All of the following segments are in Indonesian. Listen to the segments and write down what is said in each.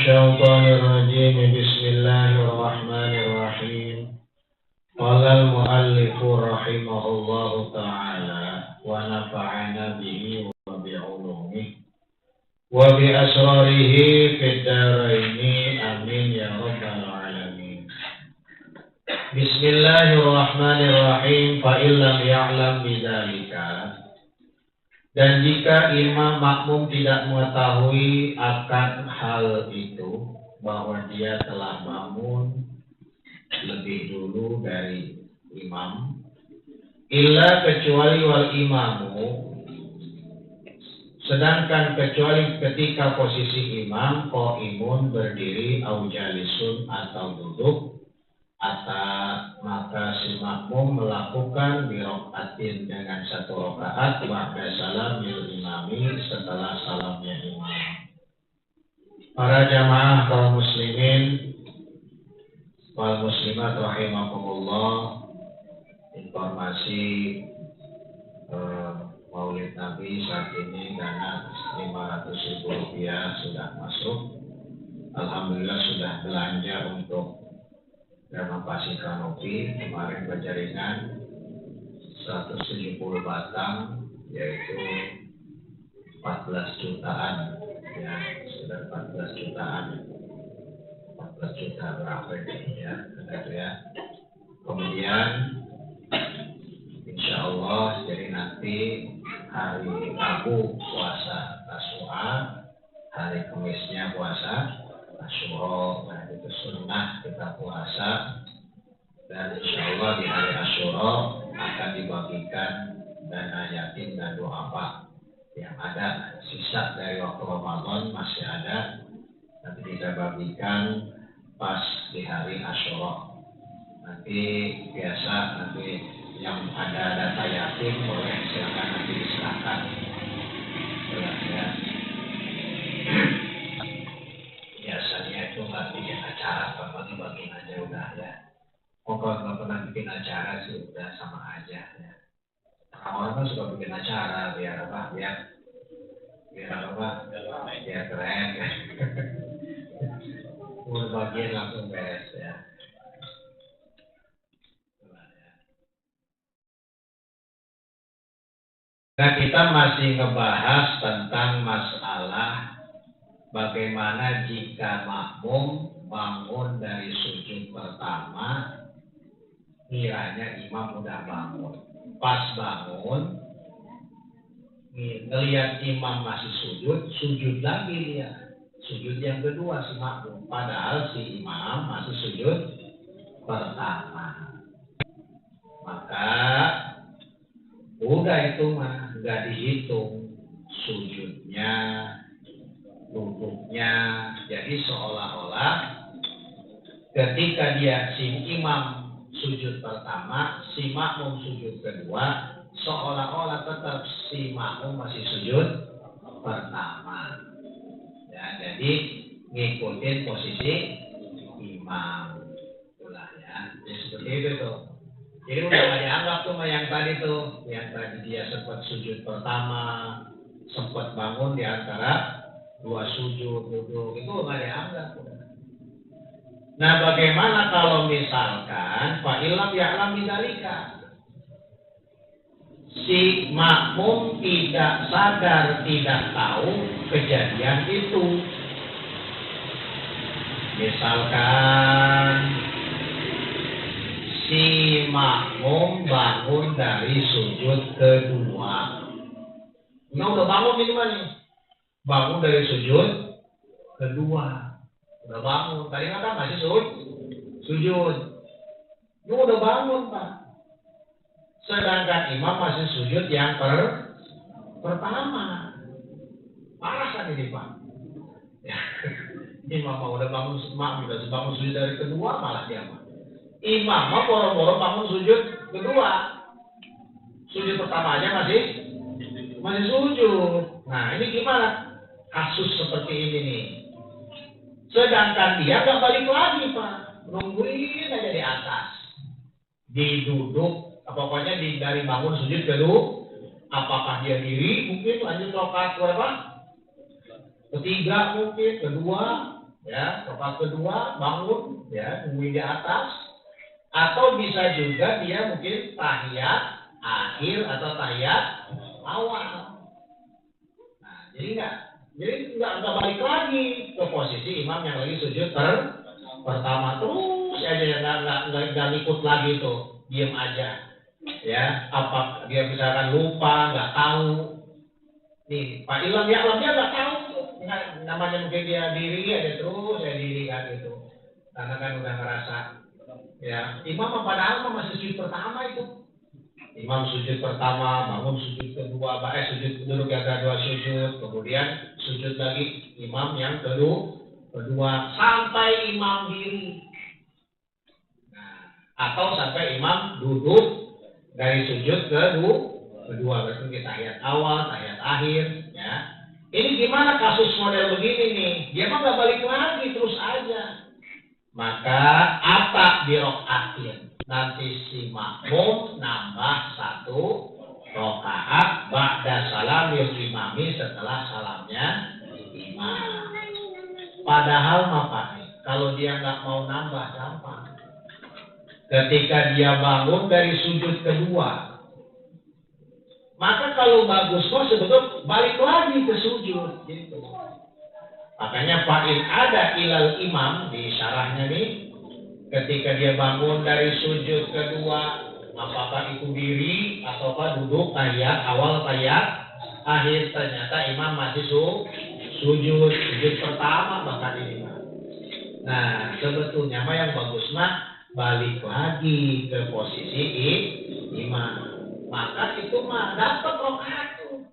الشيطان الرجيم بسم الله الرحمن الرحيم قال المؤلف رحمه الله تعالى ونفعنا به وبعلومه وبأسراره في الدارين آمين يا رب العالمين بسم الله الرحمن الرحيم فإن لم يعلم بذلك. Dan jika imam makmum tidak mengetahui akan hal itu, bahwa dia telah bangun lebih dulu dari imam, illa kecuali wal imamu, sedangkan kecuali ketika posisi imam qaimun berdiri au jalisun atau duduk, maka si makmum melakukan birokaatin dengan satu rakaat ba'da salamil imami, setelah salamnya imam. Para jamaah kaum muslimin wal muslimat rahimakumullah, informasi Maulid Nabi saat ini dana 500.000 rupiah sudah masuk. Alhamdulillah sudah belanja untuk renovasi kanopi. Kemarin berjaringan 170 batang, yaitu 14 jutaan, ya sudah 14 jutaan, 14 juta berapa ini ya, benar ya. Kemudian insya Allah jadi nanti hari Rabu puasa Tasyura, hari Kamisnya puasa Asyura. Nah, itu sunnah kita puasa, dan insya Allah di hari Asyura akan dibagikan dana yatim dan duafa yang ada sisa dari waktu Ramadan, masih ada, nanti kita bagikan pas di hari Asyura. Nanti biasa nanti yang ada data yatim boleh silakan nanti diserahkan ya. Biasanya itu nggak bikin acara, bagi-bagiin aja udah ya. Kalau nggak pernah bikin acara sih udah sama aja ya. Orang kan suka bikin acara biar apa? Biar keren ya. Mau bagian langsung beres ya. Nah, kita masih ngebahas tentang masalah bagaimana jika makmum bangun dari sujud pertama, kiranya imam udah bangun. Pas bangun, ngelihat imam masih sujud lagi dia. Sujud yang kedua si makmum. Padahal si imam masih sujud pertama. Maka udah itu mah nggak dihitung sujudnya, duduknya. Jadi seolah-olah ketika si imam sujud pertama, si makmum sujud kedua, seolah-olah tetap si makmum masih sujud pertama. Ya, jadi ngikutin posisi imam. Itulah ya. Jadi seperti itu tuh. Jadi udah gak dianggap tuh yang tadi tuh, yang tadi dia sempat sujud pertama, sempat bangun di antara dua sujud, duduk, itu nggak dianggap. Nah, bagaimana kalau misalkan fa'ilam ya'lam bidzalika, si makmum tidak sadar, tidak tahu kejadian itu. Misalkan si makmum bangun dari sujud kedua. Nah, udah bangun ini mana nih? Bangun dari sujud kedua. Udah bangun. Tadi kan masih sujud. Ini udah bangun, Pak. Sedangkan imam masih sujud yang pertama. Parah kan ini, Pak? Ya. Imam udah bangun, udah bangun sujud dari kedua, malah dia, Pak. Imam boro-boro bangun sujud kedua. Sujud pertama aja masih sujud. Nah, ini gimana? Kasus seperti ini nih. Sedangkan dia nggak balik lagi, Pak. Nungguin aja di atas. Diduduk, pokoknya dari bangun sujud kedua. Apakah dia diri? Mungkin lanjut rakaat berapa? Ketiga mungkin, kedua. ya, rakaat kedua bangun, ya, nungguin di atas, atau bisa juga dia mungkin tahiyat akhir atau tahiyat awal. Nah, jadi nggak balik lagi ke posisi imam yang lagi sujud pertama terus aja, nggak ngikut lagi tuh, diem aja, ya, apa dia misalkan lupa, nggak tahu. Nih, Pak Ilham ya, dia nggak tahu tuh. Namanya mungkin dia diri aja terus, ya diri kan gitu. Karena kan udah ngerasa, ya, imam padahal masih sujud pertama itu. Imam sujud pertama, bangun sujud kedua, sujud duduk yang kedua sujud, kemudian sujud lagi imam yang kedua sampai imam diri. Nah, atau sampai imam duduk dari sujud kedua, berarti kita tahiyat awal, tahiyat akhir, ya. Ini gimana kasus model begini nih? Dia mah nggak balik lagi, terus aja. Maka apa di rokaatin? Nanti si makmum nambah 1 rakaat ba'da salam imami, setelah salamnya imam. Padahal Pak, kalau dia nggak mau nambah gampang. Ketika dia bangun dari sujud kedua, maka kalau bagus kok sebetulnya balik lagi ke sujud gitu. Makanya fa'in ada ilal imam di syarahnya nih, ketika dia bangun dari sujud kedua, apakah itu diri ataukah duduk tahiyat awal tahiyat akhir, ternyata imam masih sujud pertama bahkan ini. Nah, sebetulnya mah yang bagus mah balik lagi ke posisi imam. Maka itu mah dapat rakaat tuh.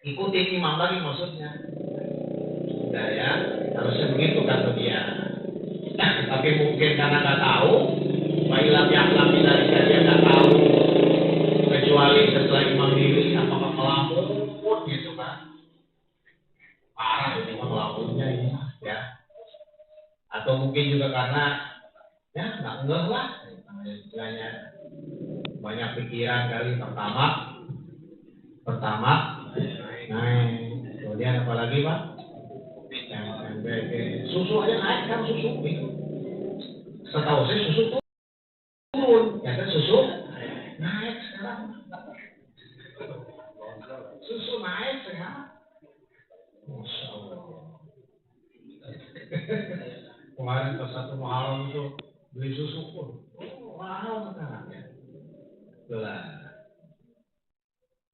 Ikutin imam lagi maksudnya. Udah ya, harusnya begitu kata dia. Tapi mungkin karena nggak tahu, Pak yang dari dia nggak tahu, kecuali setelah imam diri apakah melamun gitu kan. Parah ini mah melamunnya ini, ya. Atau mungkin juga karena ya nggak ngeh lah, istilahnya banyak pikiran kali. Pertama naik, kemudian apa lagi Pak? Susu aja naik kan, susu gitu. Setahu saya susu turun, ya kan, susu naik sekarang. Susu naik sekarang. Masya Allah. Kemarin pas 1 Muharram itu beli susu pun mahal sekarang ya. Itulah.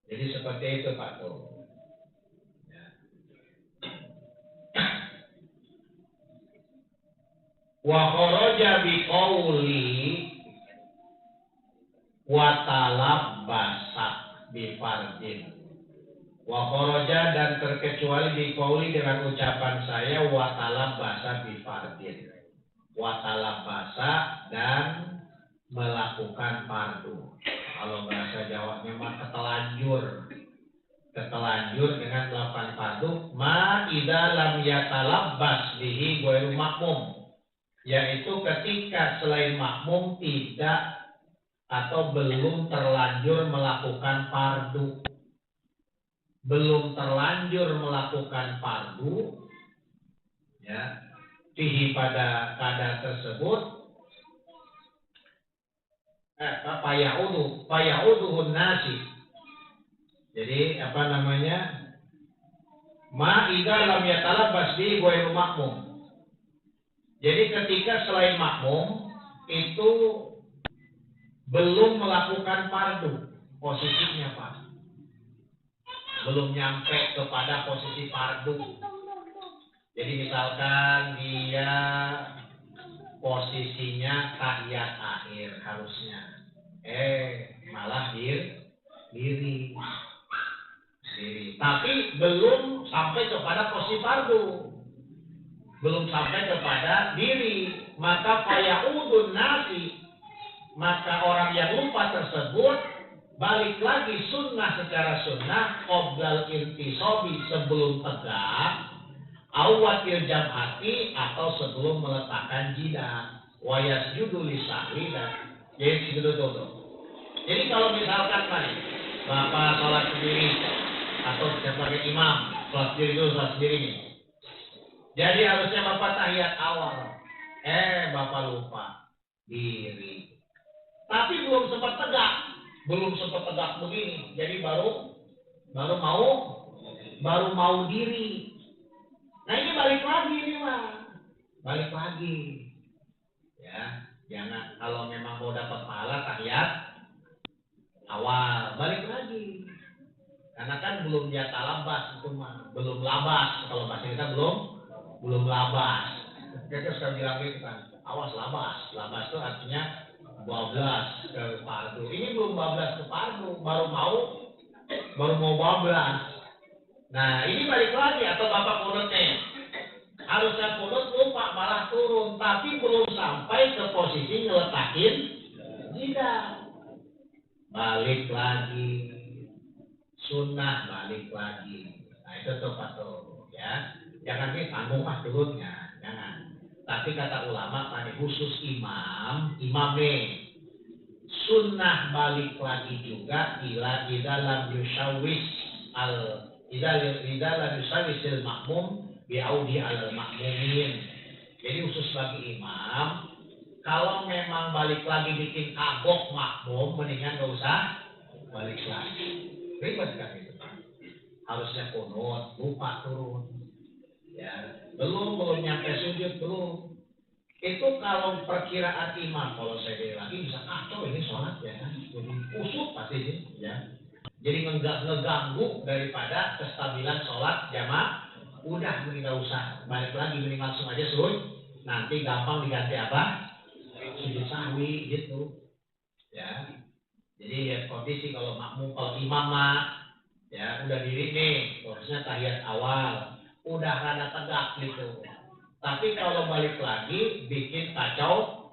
Jadi seperti itu Pak tuh. Wa kharaja bi qawli wa talabbasa bi fardin. Wa kharaja, dan terkecuali bi qawli dengan ucapan saya, wa talabbasa bi fardin. Wa talabbasa, dan melakukan fardu. Kalau bahasa Jawanya mah ketelanjur dengan melakukan fardu, ma idza lam yatalabbas bihi ghairu makmum. Yaitu ketika selain makmum tidak atau belum terlanjur melakukan fardu. Belum terlanjur melakukan fardu, ya, fihi pada keadaan tersebut, fayauduhun nasi. Jadi apa namanya? Ma idza lam yatalabbas bihi ghairu makmum. Jadi ketika selain makmum itu belum melakukan fardu, posisinya Pak, belum nyampe kepada posisi fardu. Jadi misalkan dia posisinya tahiyat akhir harusnya, malah diri, tapi belum sampai kepada posisi fardu. Belum sampai kepada diri, maka fayaudun nasi, maka orang yang lupa tersebut balik lagi secara sunnah qoblal irtisobi, sebelum tegak, awatil jam'ati, atau sebelum meletakkan jidat, wayasjudu lisahwi, dan jadi segitu tuh. Jadi kalau misalkan Bapak sholat sendiri atau sebagai imam sholat sendiri nih, Jadi harusnya Bapak tahiyat awal. Bapak lupa diri. Tapi belum sempat tegak. Belum sempat tegak begini. Jadi baru mau diri. Nah ini balik lagi nih Pak. Balik lagi. Ya, jangan kalau memang mau dapat pahala tahiyat awal, balik lagi. Karena kan belum jatah labas itu mah, belum labas. Kalau bahasa kita belum labas. Kita suka bilang gitu kan, awas labas. Labas itu artinya 12 ke fardu. Ini belum 12 ke fardu, baru mau 12. Nah, ini balik lagi atau Bapak kunutnya. Harusnya kunut lupa malah turun, tapi belum sampai ke posisi ngeletakin jidat. Balik lagi. Sunnah balik lagi. Nah itu tuh Pak tuh ya. Jangan tanggung turunnya, jangan. Tapi kata ulama tadi khusus imam nih. Sunnah balik lagi juga di dalam yushawis lam yushawisil makmum bi'audi al makmumin. Jadi khusus bagi imam, kalau memang balik lagi bikin kagok makmum, mendingan gak usah balik lagi. Ribet kan itu Pak. Harusnya kunut, lupa turun. Ya, belum nyampe sujud belum. Itu kalau perkiraan imam, kalau saya lihat lagi bisa kacau ini sholat ya kan. Jadi kusut pasti ini ya. Jadi ngeganggu daripada kestabilan sholat jamaah. Udah mending gak usah balik lagi, mending langsung aja sujud. Nanti gampang diganti apa? Sujud sahwi gitu. Ya. Jadi ya kondisi kalau makmum, kalau imam mah ya udah diri nih, harusnya tahiyat awal, udah rada tegak gitu. Tapi kalau balik lagi bikin kacau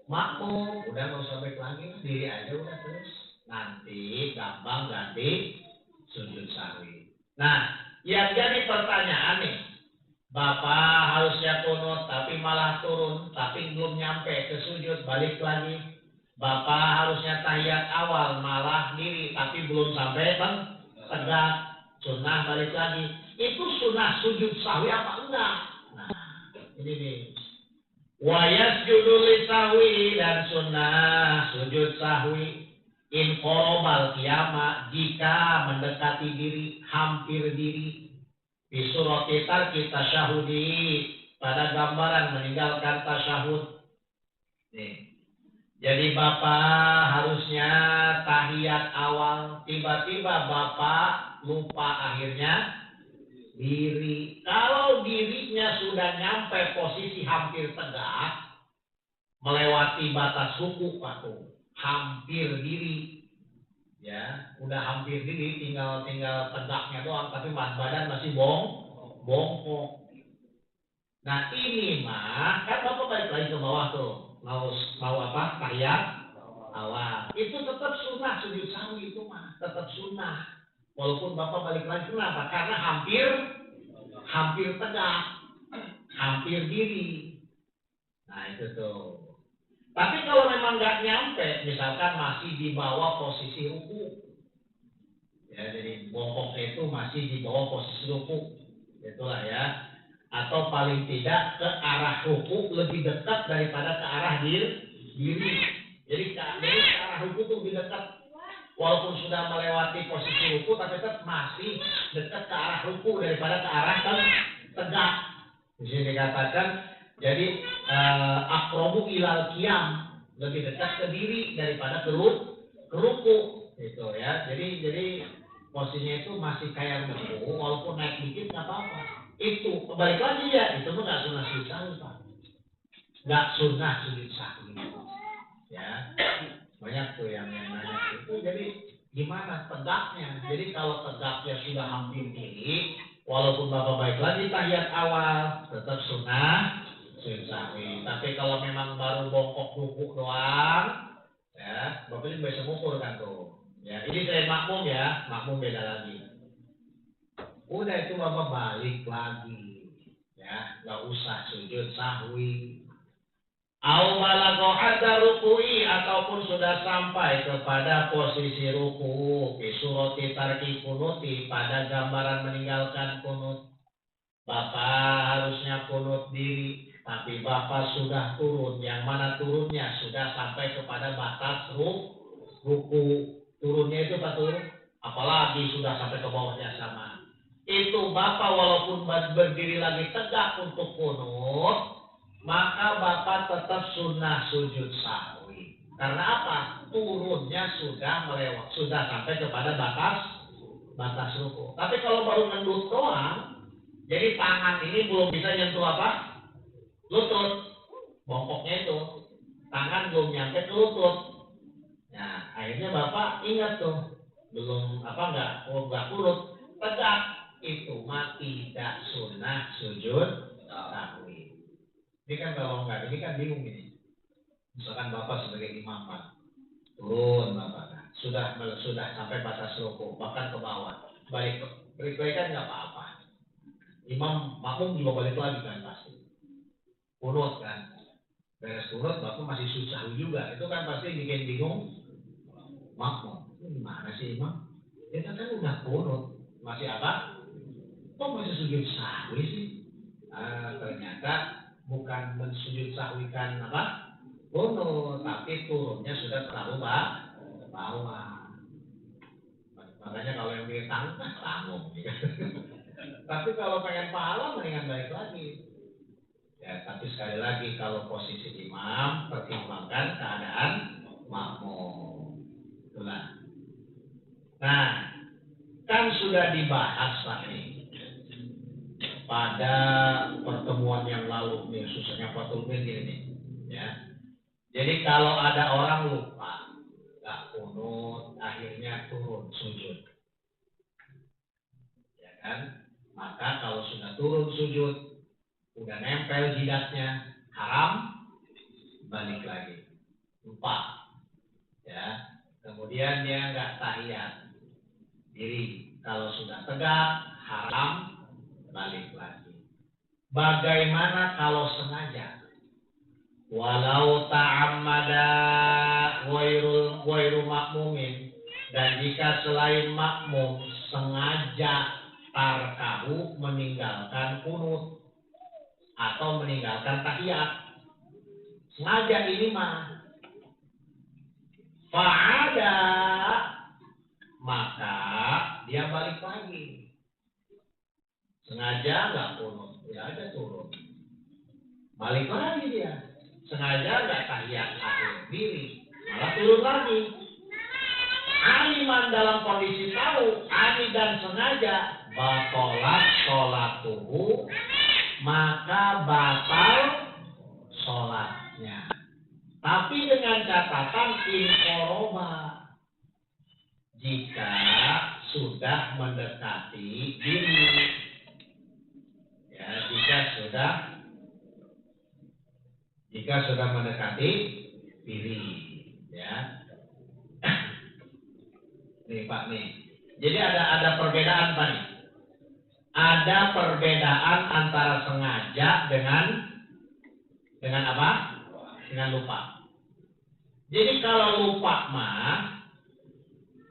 makmum, udah nggak usah balik lagi, diri aja udah terus. Nanti gampang ganti sujud sahwi. Nah, yang jadi pertanyaan nih, Bapak harusnya kunut tapi malah turun, tapi belum nyampe ke sujud, balik lagi. Bapak harusnya tahiyat awal malah diri tapi belum sampai tegak, sunnah balik lagi. Itu sunnah sujud sahwi apa enggak? Nah, ini nih. Wa yasjudu lisahwi, dan sunnah sujud sahwi in qorobal qiyamah, jika mendekati diri, hampir diri. Di surat kita tasyahudi, pada gambaran meninggalkan tasyahud. Nih. Jadi Bapak harusnya tahiyat awal, tiba-tiba Bapak lupa akhirnya diri. Kalau dirinya sudah nyampe posisi hampir tegak, melewati batas ruku Pak tuh, hampir diri. Ya, udah hampir diri, tinggal tegaknya doang, tapi badan masih bongkok. Nah ini mah kan Bapak balik lagi ke bawah tuh. Mau apa? Tahiyat awal. Itu tetap sunnah sujud sahwi itu mah, tetap sunnah. Walaupun Bapak balik lagi, kenapa? Karena hampir tegak, hampir diri. Nah itu tuh. Tapi kalau memang nggak nyampe, misalkan masih di bawah posisi ruku, ya jadi bongkoknya itu masih di bawah posisi ruku, itulah ya. Atau paling tidak ke arah ruku lebih dekat daripada ke arah diri. Jadi ke arah ruku itu lebih dekat. Walaupun sudah melewati posisi ruku, tapi tetap masih dekat ke arah ruku daripada ke arah tegak. Di sini dikatakan, jadi aqrabu ilal qiyam, lebih dekat ke diri daripada ke ruku. Gitu ya. Jadi posisinya itu masih kayak ruku, walaupun naik dikit nggak apa-apa. Itu balik lagi ya, itu mah nggak sunnah sujud sahwi Pak, nggak sunnah sujud sahwi ya. Banyak tuh yang nanya itu, jadi gimana tegaknya? Jadi kalau tegaknya sudah hampir diri, walaupun Bapak baik lagi tahiyat awal, tetap sunnah sujud sahwi. Tapi kalau memang baru bongkok ruku doang, ya Bapak ini bisa mengukur kan tuh. Ya ini saya makmum ya, makmum beda lagi. Udah itu Bapak balik lagi, ya nggak usah sujud sahwi. Au balagha hadda ruku'i, ataupun sudah sampai kepada posisi ruku, fi surati tarki kunuti, pada gambaran meninggalkan kunut. Bapak harusnya kunut diri, tapi Bapak sudah turun. Yang mana turunnya sudah sampai kepada batas ruku. Turunnya itu Pak turun, apalagi sudah sampai ke bawahnya sama. Itu Bapak walaupun berdiri lagi tegak untuk kunut, maka Bapak tetap sunnah sujud sahwi. Karena apa? Turunnya sudah melewat, sudah sampai kepada batas ruku. Tapi kalau baru ngendut doang, jadi tangan ini belum bisa nyentuh apa? Lutut. Bongkoknya itu. Tangan belum nyampe ke lutut. Nah, akhirnya Bapak ingat tuh. Belum nggak kurut. Tegak. Itu mah tidak sunnah sujud sahwi. Ini kan kalau nggak, ini kan bingung ini. Misalkan Bapak sebagai imam Pak, turun Bapak kan. Sudah sampai batas ruku, bahkan ke bawah. Balik kan nggak apa-apa. Imam makmum juga balik lagi kan pasti. Kunut kan. Beres kunut Bapak masih susah juga. Itu kan pasti bikin bingung makmum. Ini gimana sih Imam? Kita kan udah kunut. Masih apa? Kok masih sujud sahwi sih? Ternyata bukan mensujud sahwikan apa? Kunut, tapi turunnya sudah terlalu bawah. Makanya kalau yang bikin tanggung. Tapi kalau pengen pahala mendingan balik lagi. Ya, tapi sekali lagi kalau posisi imam pertimbangkan keadaan makmum. Itulah. Nah, kan sudah dibahas Pak ini pada pertemuan yang lalu nih, susahnya Fatul Min ini, ya. Jadi kalau ada orang lupa, nggak kunut, akhirnya turun sujud, ya kan? Maka kalau sudah turun sujud, udah nempel jidatnya, haram balik lagi, lupa, ya. Kemudian dia nggak tahiyat diri, kalau sudah tegak haram balik lagi. Bagaimana kalau sengaja? Walau ta'ammada ghairu makmumin, dan jika selain makmum sengaja tarkahu meninggalkan kunut atau meninggalkan tahiyat, sengaja ini mah fa'ada, maka dia balik lagi. Sengaja nggak kunut, ya aja turun, balik lagi dia. Sengaja nggak tahiyat akhir diri, malah turun lagi. Aliman dalam kondisi tahu, ani dan sengaja, batolat sholatuhu, maka batal sholatnya. Tapi dengan catatan inkoroba, jika sudah mendekati diri, ya jika sudah mendekati diri, ya. Nih Pak nih. Jadi ada perbedaan Pak nih. Ada perbedaan antara sengaja dengan apa? Dengan lupa. Jadi kalau lupa mah,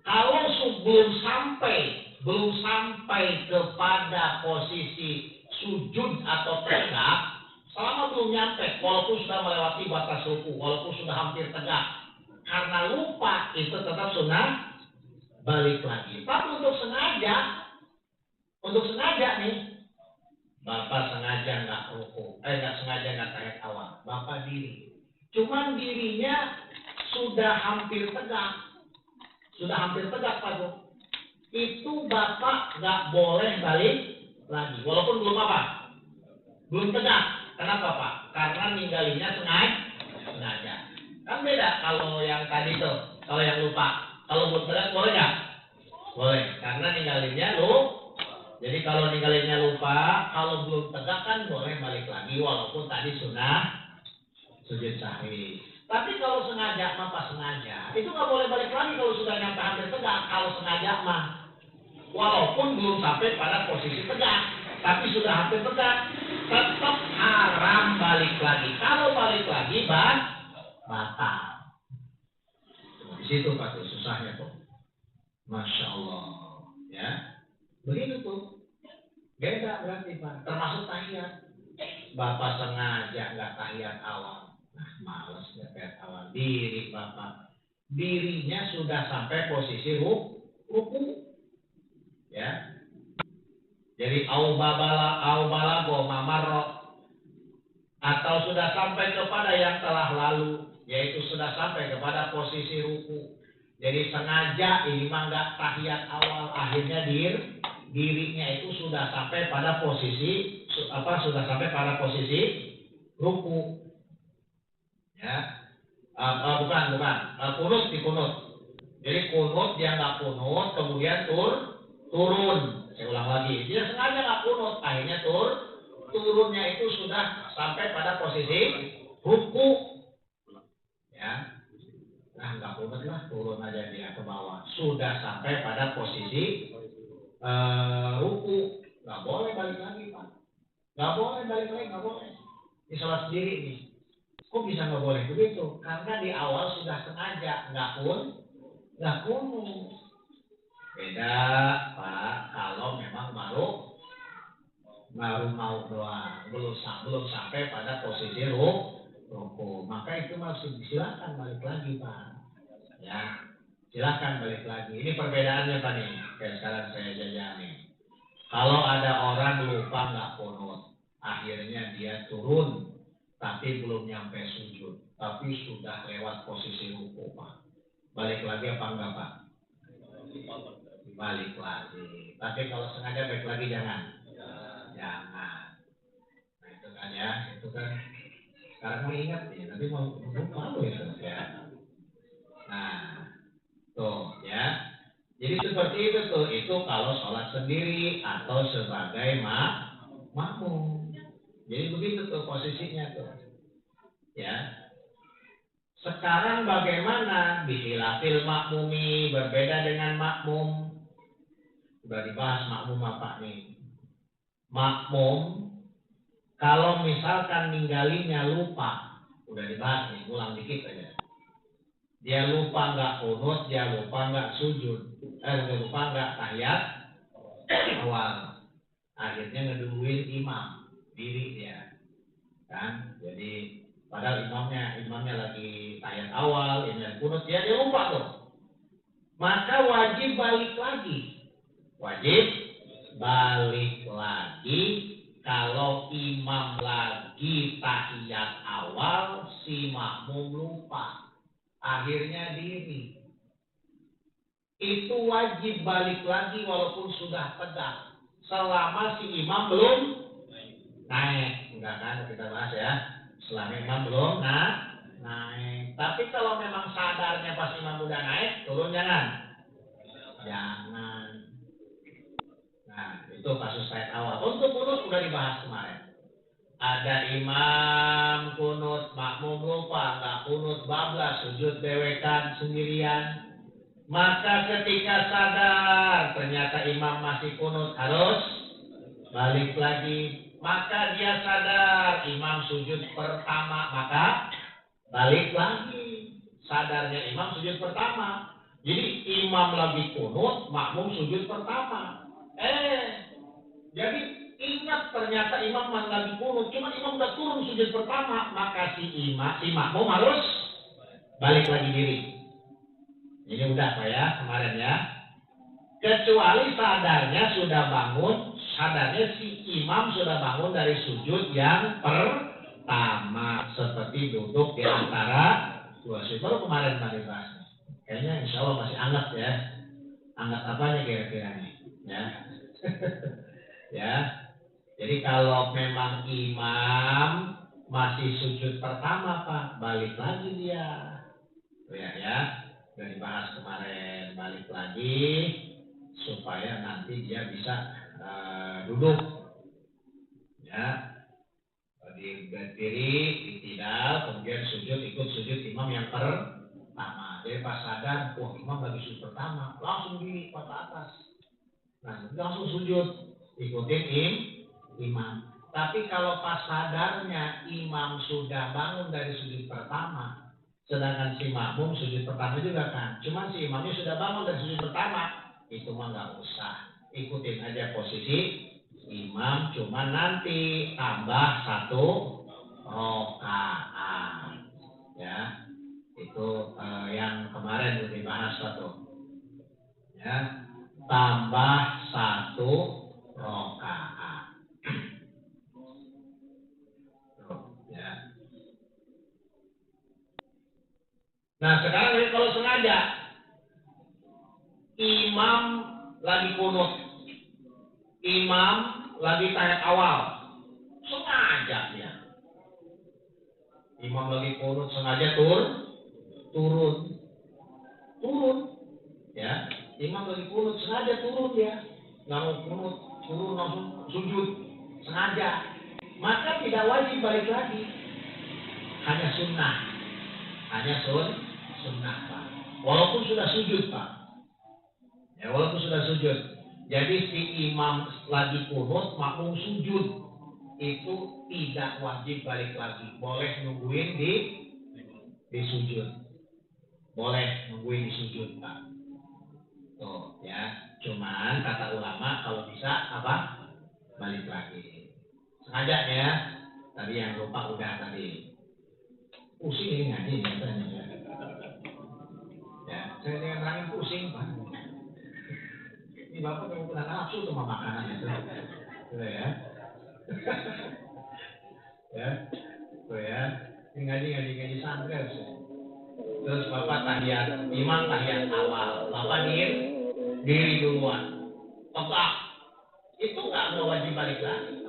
kalau belum sampai kepada posisi sujud atau tegak, selama belum nyampe, walaupun sudah melewati batas ruku, walaupun sudah hampir tegak, karena lupa itu tetap sunnah balik lagi. Tapi untuk sengaja nih, Bapak sengaja nggak ruku, nggak sengaja nggak tahiyat awal, Bapak diri. Cuman dirinya sudah hampir tegak Pak Bu. Itu Bapak nggak boleh balik lagi, walaupun belum apa? Belum tegak. Kenapa Pak? Karena ninggalinya sengaja. Kan beda kalau yang tadi tuh, kalau yang lupa. Kalau belum tegak boleh nggak? Boleh, karena ninggalinnya Jadi kalau ninggalinnya lupa, kalau belum tegak kan boleh balik lagi, walaupun tadi sunnah sujud sahwi. Tapi kalau sengaja mah pas sengaja, itu nggak boleh balik lagi kalau sudah nyampe hampir tegak. Kalau sengaja mah, walaupun belum sampai pada posisi tegak, tapi sudah hampir tegak, tetap haram balik lagi. Kalau balik lagi, batal. Di situ Pak tuh susahnya tuh. Masya Allah, ya. Begitu tuh. Beda berarti Pak, termasuk tahiyat. Bapak sengaja nggak tahiyat awal. Nah, males tahiyat awal. Diri Bapak. Dirinya sudah sampai posisi ruku. Ya. Jadi au balago mamaro, atau sudah sampai kepada yang telah lalu, yaitu sudah sampai kepada posisi ruku. Jadi sengaja ini mah nggak tahiyat awal, akhirnya dirinya itu sudah sampai pada posisi sudah sampai pada posisi ruku. Ya, bukan, kunut di kunut. Jadi kunut dia nggak kunut, kemudian turun. Saya ulang lagi, dia sengaja nggak kunut, akhirnya turunnya itu sudah sampai pada posisi ruku. Ya, nah nggak kunut lah, turun aja dia ke bawah, sudah sampai pada posisi ruku. Nggak boleh balik lagi Pak, nggak boleh balik lagi, nggak boleh. Ini sholat sendiri nih. Kok bisa nggak boleh begitu? Karena di awal sudah sengaja nggak kunut. Beda Pak, kalau memang baru mau doang, belum sampai pada posisi ruku, maka itu masih silakan balik lagi Pak. Ya, silakan balik lagi. Ini perbedaannya Pak nih. Kayak sekarang saya jajani. Kalau ada orang lupa nggak kunut, akhirnya dia turun, tapi belum nyampe sujud, tapi sudah lewat posisi ruku Pak. Balik lagi apa enggak Pak? Balik lagi. Tapi kalau sengaja balik lagi jangan. Jangan. Nah itu kan ya, itu kan. Sekarang mau ingat nih, nanti mau lupa itu ya. Nah, tuh ya. Jadi seperti itu tuh, itu kalau sholat sendiri atau sebagai makmum. Jadi begitu tuh posisinya tuh. Ya. Sekarang bagaimana bihilafil makmumi, berbeda dengan makmum? Sudah dibahas makmum apa nih? Makmum kalau misalkan ninggalinya lupa, udah dibahas nih, ulang dikit aja. Dia lupa nggak kunut, dia lupa nggak sujud, dia lupa nggak tahiyat awal, akhirnya ngeduluin imam diri dia, kan? Jadi padahal imamnya lagi tahiyat awal, ini kunut, dia lupa tuh. Maka wajib balik lagi. Wajib balik lagi kalau imam lagi tahiyat awal, si makmum lupa. Akhirnya diri. Itu wajib balik lagi walaupun sudah tegak. Selama si imam belum naik. Enggak kan kita bahas ya. Selama imam belum naik. Tapi kalau memang sadarnya pas imam udah naik, turun jangan. Jangan. Nah, itu kasus tahiyat awal. Untuk kunut sudah dibahas kemarin. Ada imam kunut, makmum lupa, nggak kunut, bablas, sujud dewekan sendirian. Maka ketika sadar ternyata imam masih kunut, harus balik lagi. Maka dia sadar imam sujud pertama, maka balik lagi. Sadarnya imam sujud pertama. Jadi imam lagi kunut, makmum sujud pertama. Jadi ingat ternyata imam lagi kunut, cuma imam udah turun sujud pertama, maka si makmum harus balik lagi diri. Ini udah Pak ya kemarin ya. Kecuali sadarnya sudah bangun, sadarnya si imam sudah bangun dari sujud yang pertama, seperti duduk di antara dua sujud. Baru kemarin Pak dibahas. Kayaknya insya Allah masih anget ya. Anget apanya kira-kira nih? Ya. Ya. Jadi kalau memang imam masih sujud pertama Pak, balik lagi dia. Ya. Sudah dibahas kemarin, balik lagi supaya nanti dia bisa duduk. Ya. Berdiri, ditidal, kemudian sujud, ikut sujud imam yang pertama. Jadi pas sadar, wah imam lagi sujud pertama, langsung diri ke atas. Nah, langsung sujud, ikutin imam. Tapi kalau pas sadarnya imam sudah bangun dari sujud pertama, sedangkan si makmum sujud pertama juga kan, cuman si imamnya sudah bangun dari sujud pertama, itu mah nggak usah, ikutin aja posisi Imam cuma nanti tambah 1 rakaat. Ya, itu yang kemarin udah dibahas satu. Ya, tambah 1 rakaat. Ya. Nah sekarang kalau sengaja imam lagi kunut, imam lagi tahiyat awal, sengaja dia. Imam lagi kunut sengaja turun, ya. Imam lagi kunut sengaja turun dia, nggak mau kunut, turun langsung sujud, sengaja. Maka tidak wajib balik lagi, hanya sunnah, sunnah Pak. Walaupun sudah sujud Pak, ya walaupun sudah sujud. Jadi si imam lagi kunut, makmum sujud, itu tidak wajib balik lagi, boleh nungguin di sujud, boleh nungguin di sujud Pak. Tuh ya, cuman kata ulama kalau bisa apa? Balik lagi. Sengaja ya. Tadi yang lupa udah tadi. Pusing ini ngaji biasanya ya. Ya, saya dengan terangin pusing Pak. Ini Bapak memang pernah nafsu sama makanan itu. Gitu ya. Ya. Tuh ya. Ini ngaji santri harus. Terus Bapak tahiyat, imam tahiyat awal. Bapak diri duluan. Tegak. Itu nggak wajib balik lagi.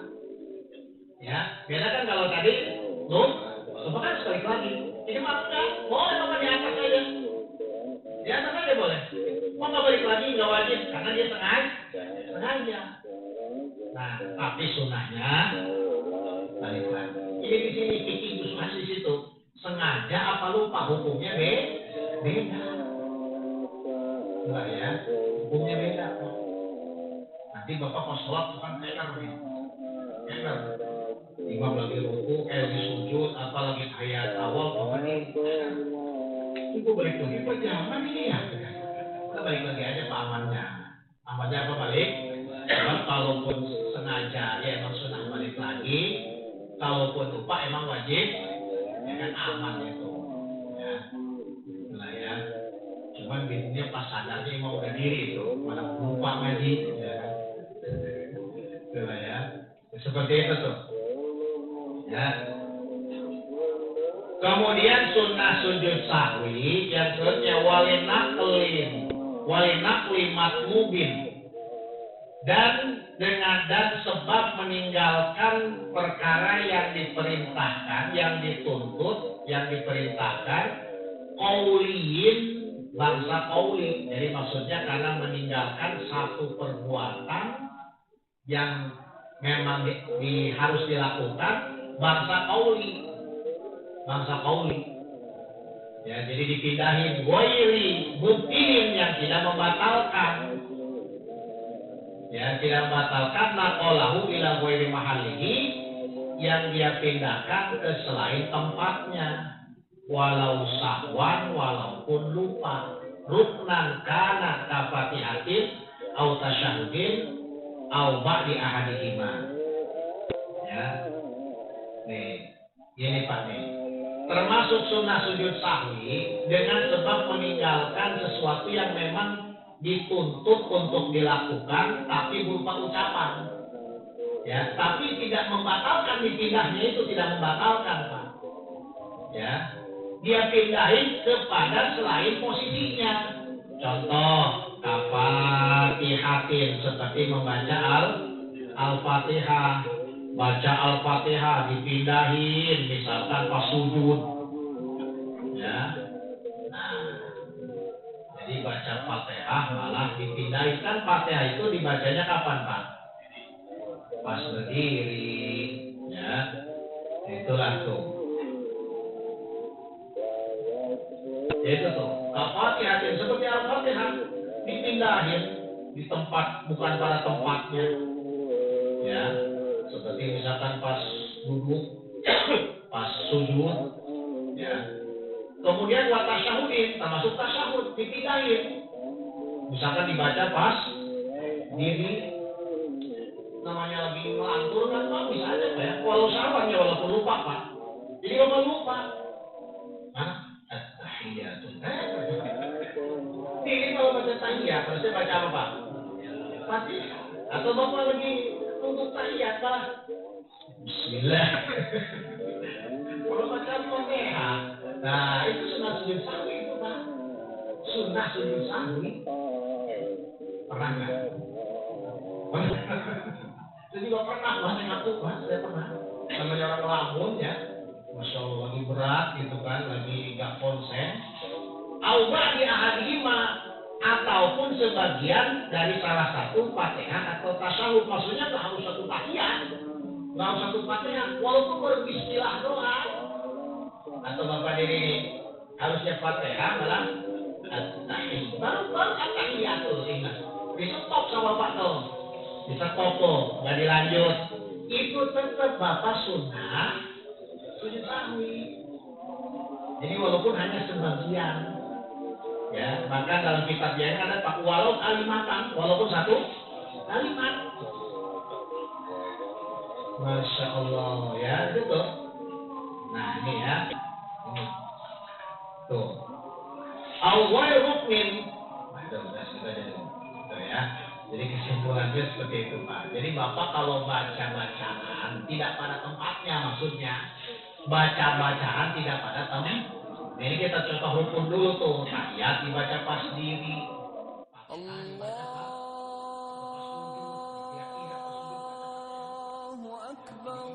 Ya, beda kan kalau tadi Bapak kan balik lagi. Ini mah enggak, boleh Bapak di atas aja. Di atas aja boleh. Mau nggak balik lagi nggak wajib karena dia sengaja. Nah, tapi sunnahnya balik lagi. Ini di sini fikih sunnah di situ. Sengaja apa lupa hukumnya beda. Enggak ya, hukumnya beda. Nanti Bapak pas sholat bukan tenar nih. Tenar. Imam lagi ruku, lagi sujud, apa lagi ayat awal, Bapak ini. Itu balik lagi, Pak jangan ini ya. Kita balik lagi aja Pak amannya. Amannya apa balik? Sebab kalaupun sengaja, ya emang sunnah balik lagi. Kalaupun lupa emang wajib, ya kan aman itu. Ya, itulah ya. Cuman bingungnya pas sadarnya emang udah diri itu, malah lupa ngaji. Ya. Itulah ya. Seperti itu tuh. Ya. Kemudian sunnah sujud sahwi yang selanjutnya walinakli matmubin dan sebab meninggalkan perkara yang diperintahkan, yang dituntut, yang diperintahkan qauliyin bangsa qauli. Jadi maksudnya karena meninggalkan satu perbuatan yang memang harus dilakukan bangsa qauli. Ya, jadi dipindahin ghairi mubtilin yang tidak membatalkan. Ya, tidak membatalkan naqalahu ila ghairi mahallihi yang dia pindahkan ke selain tempatnya. Walau sahwan walaupun lupa. Ruknan kana kafatihatin au tasyahudin au ba'di ahadihima. Ya. Nih, ini Pak nih. Termasuk sunnah sujud sahwi dengan sebab meninggalkan sesuatu yang memang dituntut untuk dilakukan tapi berupa ucapan. Ya, tapi tidak membatalkan dipindahnya itu tidak membatalkan, Pak. Ya. Dia pindahin kepada selain posisinya. Contoh, kafatihatin seperti membaca Al-Fatihah. Baca Al-Fatihah dipindahin misalkan pas sujud. Ya. Nah, jadi baca Fatihah malah dipindahin. Kan Fatihah itu dibacanya kapan, Pak? Pas berdiri. Ya. Itulah tuh. Itu tuh. Al-Fatihah seperti Al-Fatihah dipindahin di tempat bukan pada tempatnya. Ya. Seperti misalkan pas duduk, pas sujud, ya. Kemudian wa tasyahudin, termasuk tasyahud, dipindahin. Misalkan dibaca pas diri. namanya lagi ngelantur kan Pak bisa aja Pak ya. Walau sahabatnya walaupun lupa Pak. Jadi Bapak lupa. Hah? At-tahiyatul. Ini kalau baca tahiyat, harusnya baca apa Pak? Fatihah. Atau Bapak lagi untuk tahiyat Pak? Bismillah. Kalau baca Fatihah, nah itu sunnah sujud sahwi itu Pak. Sunnah sujud sahwi. Pernah nggak? Saya juga pernah Pak, saya ngaku Pak, saya pernah. Namanya orang ngelamun ya, Masya Allah lagi berat gitu kan, lagi nggak konsen. Auba di ahadihima ataupun sebagian dari salah satu Fatihah atau tasawuf, maksudnya nggak harus satu tahiyat, nggak harus satu Fatihah, walaupun berbismillah doang. Atau Bapak diri harusnya Fatihah malah at-tahiyat, baru at-tahiyatul ingat. Bisa stop sama Bapak dong, bisa toko, nggak dilanjut. Itu tetap Bapak sunnah sujud sahwi. Jadi walaupun hanya sebagian, ya, bahkan dalam kitab yang ada Pak walau kalimatan, walaupun satu kalimat. Masya Allah ya, itu tuh. Nah ini ya, ini tuh. Awal rukmin, udah sudah jadi, tuh ya. Jadi kesimpulannya seperti itu Pak. Jadi Bapak kalau baca-bacaan tidak pada tempatnya, maksudnya baca-bacaan tidak pada tempatnya. Nah, ini kita contoh rukun dulu tuh. Tahiyat dibaca pas diri. Allahu Akbar.